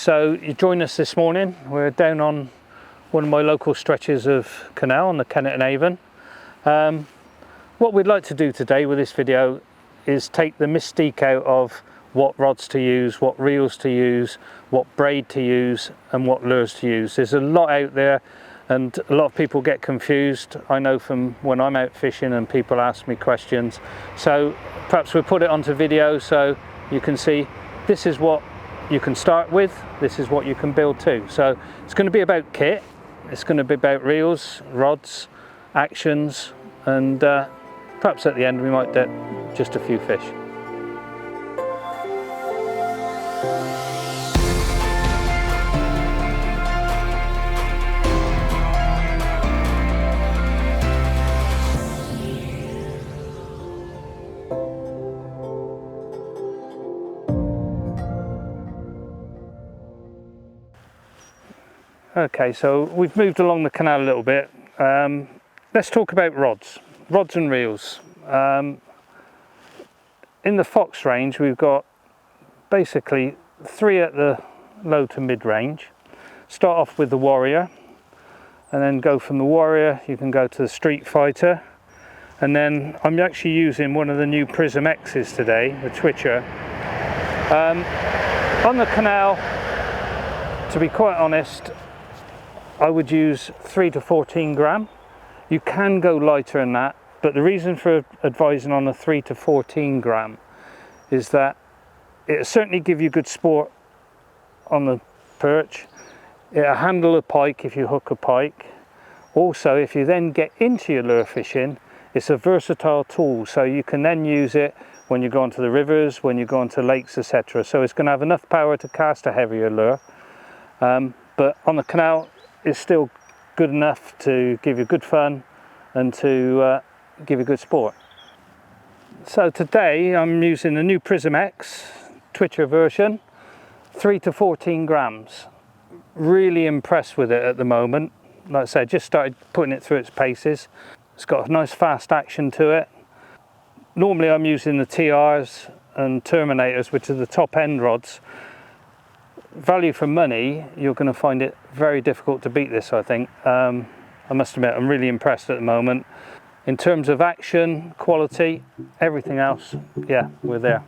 So you join us this morning. We're down on one of my local stretches of canal on the Kennet and Avon. What we'd like to do today with this video is take the mystique out of what rods to use, what reels to use, what braid to use and what lures to use. There's a lot out there and a lot of people get confused. I know from when I'm out fishing and people ask me questions. So perhaps we'll put it onto video so you can see this is what you can start with, this is what you can build to. So it's going to be about kit, it's going to be about reels, rods, actions, and perhaps at the end we might get just a few fish. Okay, so we've moved along the canal a little bit. Let's talk about rods and reels. In the Fox range we've got basically 3 at the low to mid range. Start off with the Warrior and then go from the Warrior you can go to the Street Fighter, and then I'm actually using one of the new Prism X's today, the Twitcher. On the canal, to be quite honest, I would use 3 to 14 gram. You can go lighter than that, but the reason for advising on a 3 to 14 gram is that it'll certainly give you good sport on the perch. It'll handle a pike if you hook a pike. Also, if you then get into your lure fishing, it's a versatile tool, so you can then use it when you go onto the rivers, when you go onto lakes, etc. So it's going to have enough power to cast a heavier lure, but on the canal it's still good enough to give you good fun and to give you good sport. So today I'm using the new Prism X Twitcher version, 3 to 14 grams. Really impressed with it at the moment. Like I said, just started putting it through its paces. It's got a nice fast action to it. Normally I'm using the TRs and Terminators, which are the top end rods. Value for money, you're going to find it very difficult to beat this, I think. I must admit, I'm really impressed at the moment. In terms of action, quality, everything else, yeah, we're there.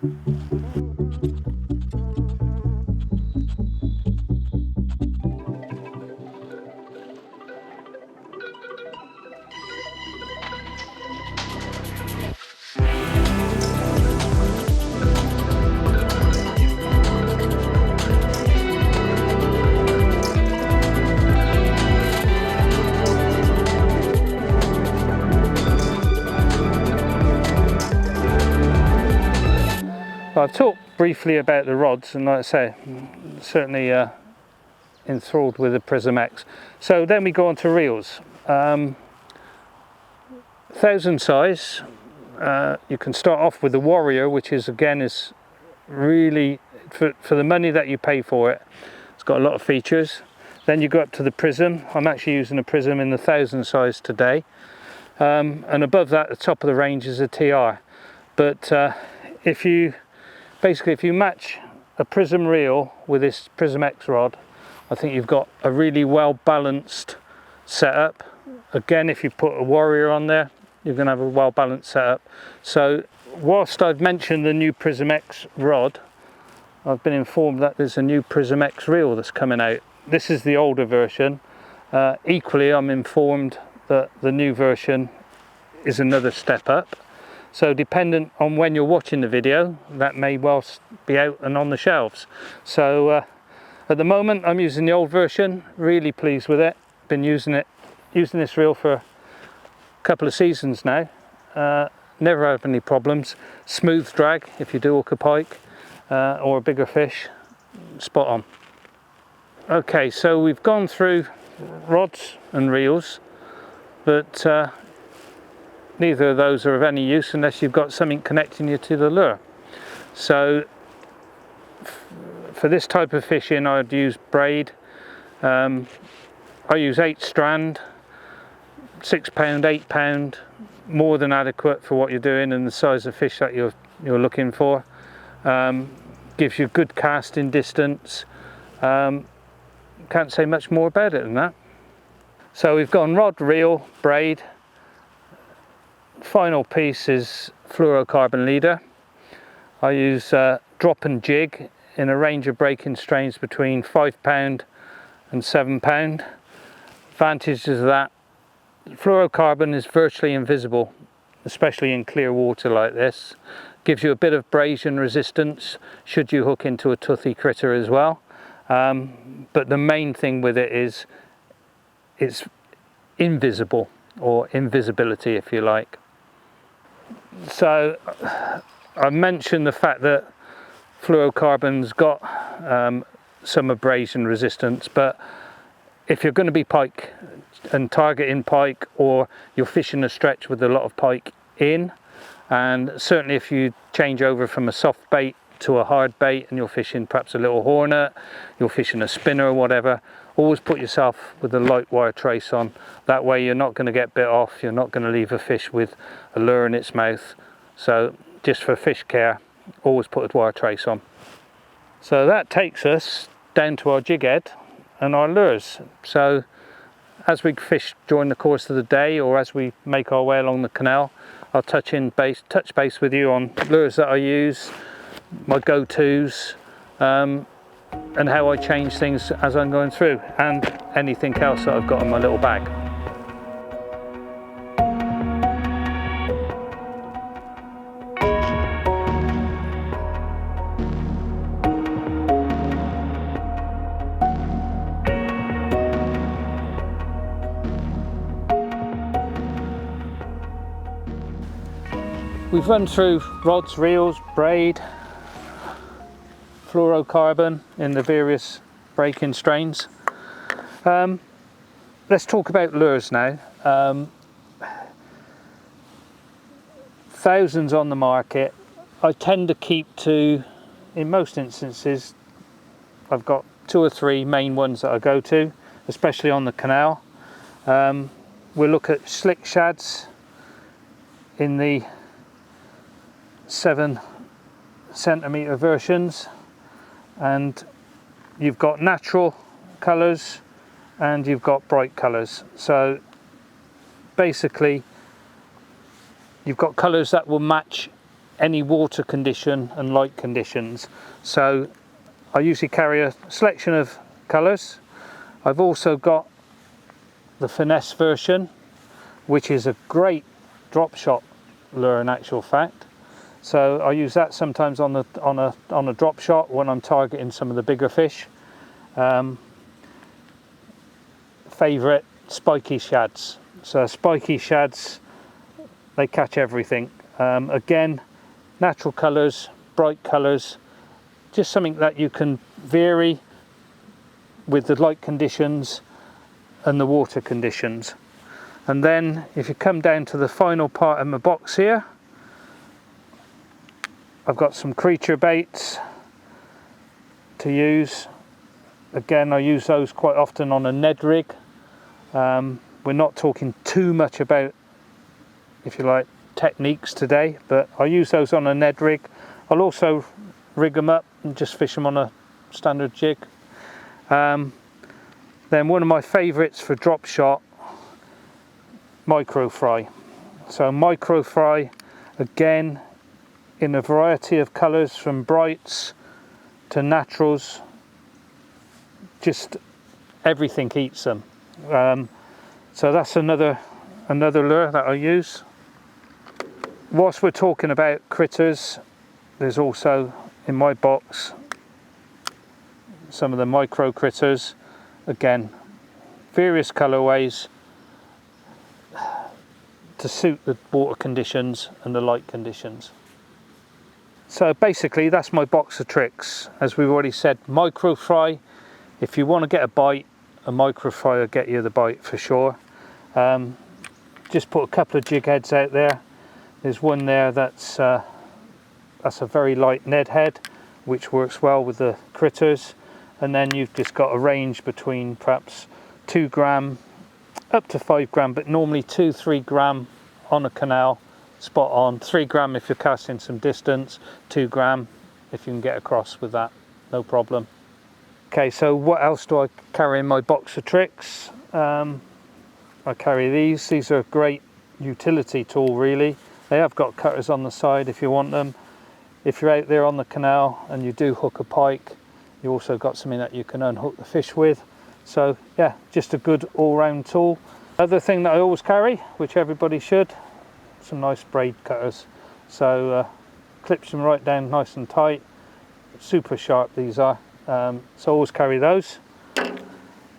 I've talked briefly about the rods, and like I say, certainly enthralled with the Prism X. So then we go on to reels. 1000 size. You can start off with the Warrior, which is really for the money that you pay for it. It's got a lot of features. Then you go up to the Prism. I'm actually using a Prism in the 1000 size today, and above that, the top of the range is a TR. But if you match a Prism reel with this Prism X rod, I think you've got a really well balanced setup. Again, if you put a Warrior on there, you're going to have a well balanced setup. So whilst I've mentioned the new Prism X rod, I've been informed that there's a new Prism X reel that's coming out. This is the older version. Equally, I'm informed that the new version is another step up. So dependent on when you're watching the video, that may well be out and on the shelves. So at the moment I'm using the old version, really pleased with it. Been using this reel for a couple of seasons now. Never had any problems. Smooth drag if you do hook a pike or a bigger fish, spot on. Okay, so we've gone through rods and reels, but neither of those are of any use unless you've got something connecting you to the lure. So for this type of fishing I'd use braid. I use 8 strand, 6 pound, 8 pound, more than adequate for what you're doing and the size of fish that you're looking for. Gives you good casting distance, Can't say much more about it than that. So we've gone rod, reel, braid. Final piece is fluorocarbon leader. I use drop and jig in a range of breaking strains between £5 and £7. Advantages of that, fluorocarbon is virtually invisible, especially in clear water like this. Gives you a bit of abrasion resistance should you hook into a toothy critter as well. But the main thing with it is it's invisible, or invisibility if you like. So I mentioned the fact that fluorocarbon's got some abrasion resistance, but if you're going to be pike and targeting pike, or you're fishing a stretch with a lot of pike in, and certainly if you change over from a soft bait to a hard bait and you're fishing perhaps a little hornet, you're fishing a spinner or whatever, always put yourself with a light wire trace on. That way you're not going to get bit off, you're not going to leave a fish with a lure in its mouth. So just for fish care, always put a wire trace on. So that takes us down to our jig head and our lures. So as we fish during the course of the day, or as we make our way along the canal, I'll touch base with you on lures that I use, my go-tos, and how I change things as I'm going through, and anything else that I've got in my little bag. We've run through rods, reels, braid, fluorocarbon in the various breaking strains. Let's talk about lures now. Thousands on the market. I tend to keep to, in most instances, I've got 2 or 3 main ones that I go to, especially on the canal. We'll look at slick shads in the 7cm versions, and you've got natural colours and you've got bright colours. So basically you've got colours that will match any water condition and light conditions. So I usually carry a selection of colours. I've also got the finesse version, which is a great drop shot lure in actual fact. So I use that sometimes on a drop shot when I'm targeting some of the bigger fish. Favourite, spiky shads. So spiky shads, they catch everything. Again, natural colours, bright colours, just something that you can vary with the light conditions and the water conditions. And then if you come down to the final part of my box here, I've got some creature baits to use. Again, I use those quite often on a Ned rig. We're not talking too much about, if you like, techniques today, but I use those on a Ned rig. I'll also rig them up and just fish them on a standard jig. Then one of my favourites for drop shot, micro fry. So micro fry, again, in a variety of colours, from brights to naturals, just everything eats them. So that's another lure that I use. Whilst we're talking about critters, there's also in my box some of the micro critters, again various colourways to suit the water conditions and the light conditions. So basically that's my box of tricks. As we've already said, micro fry, if you want to get a bite, a micro fry will get you the bite for sure. Just put a couple of jig heads out there. There's one there that's a very light Ned head, which works well with the critters. And then you've just got a range between perhaps 2 gram up to 5 gram, but normally 2-3 gram on a canal, spot on. 3 gram if you're casting some distance, 2 gram if you can get across with that, no problem. Okay, so what else do I carry in my box of tricks? I carry these are a great utility tool really. They have got cutters on the side if you want them. If you're out there on the canal and you do hook a pike, you also got something that you can unhook the fish with. So yeah, just a good all-round tool. Other thing that I always carry, which everybody should, some nice braid cutters. So clips them right down nice and tight. Super sharp these are. So always carry those.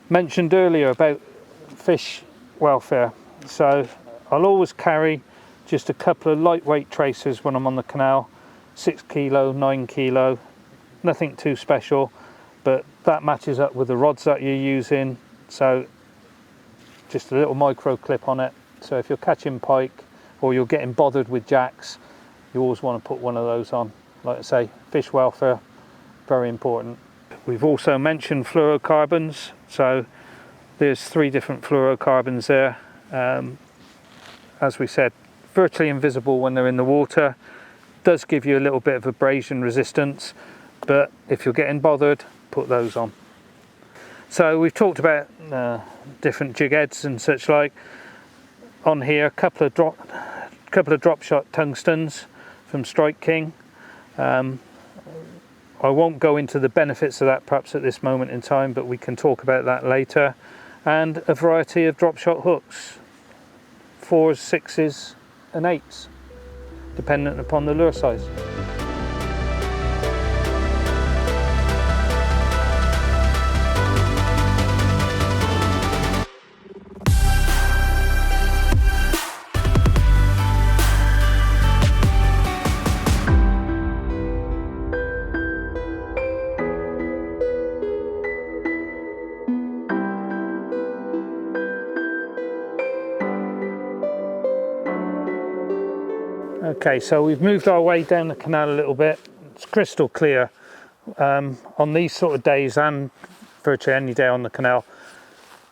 Mentioned earlier about fish welfare. So I'll always carry just a couple of lightweight tracers when I'm on the canal. 6 kilo, 9 kilo, nothing too special, but that matches up with the rods that you're using. So just a little micro clip on it. So if you're catching pike or you're getting bothered with jacks, you always want to put one of those on. Like I say, fish welfare, very important. We've also mentioned fluorocarbons. So there's 3 different fluorocarbons there. As we said, virtually invisible when they're in the water. Does give you a little bit of abrasion resistance, but if you're getting bothered, put those on. So we've talked about different jig heads and such like. On here, a couple of drop shot tungstens from Strike King. I won't go into the benefits of that perhaps at this moment in time, but we can talk about that later. And a variety of drop shot hooks, 4s, 6s and 8s, dependent upon the lure size. Okay, so we've moved our way down the canal a little bit. It's crystal clear. On these sort of days and virtually any day on the canal,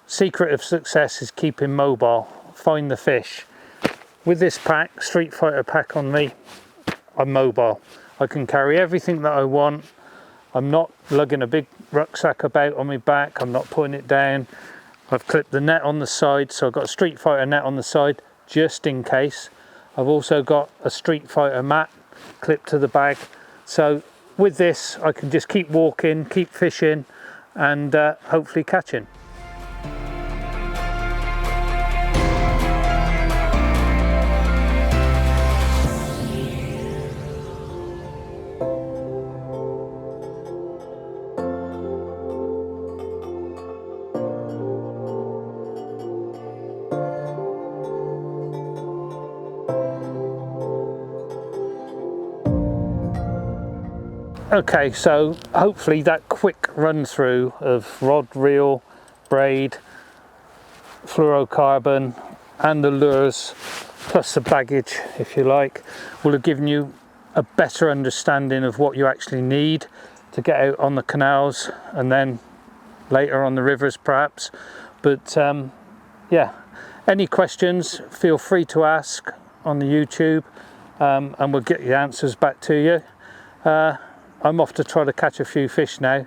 secret of success is keeping mobile. Find the fish. With this pack, Street Fighter pack on me, I'm mobile. I can carry everything that I want. I'm not lugging a big rucksack about on my back. I'm not putting it down. I've clipped the net on the side, so I've got a Street Fighter net on the side just in case. I've also got a Street Fighter mat clipped to the bag. So with this, I can just keep walking, keep fishing, and hopefully catching. Okay, so hopefully that quick run through of rod, reel, braid, fluorocarbon and the lures plus the baggage, if you like, will have given you a better understanding of what you actually need to get out on the canals and then later on the rivers perhaps. But yeah, any questions, feel free to ask on the YouTube and we'll get the answers back to you. I'm off to try to catch a few fish now.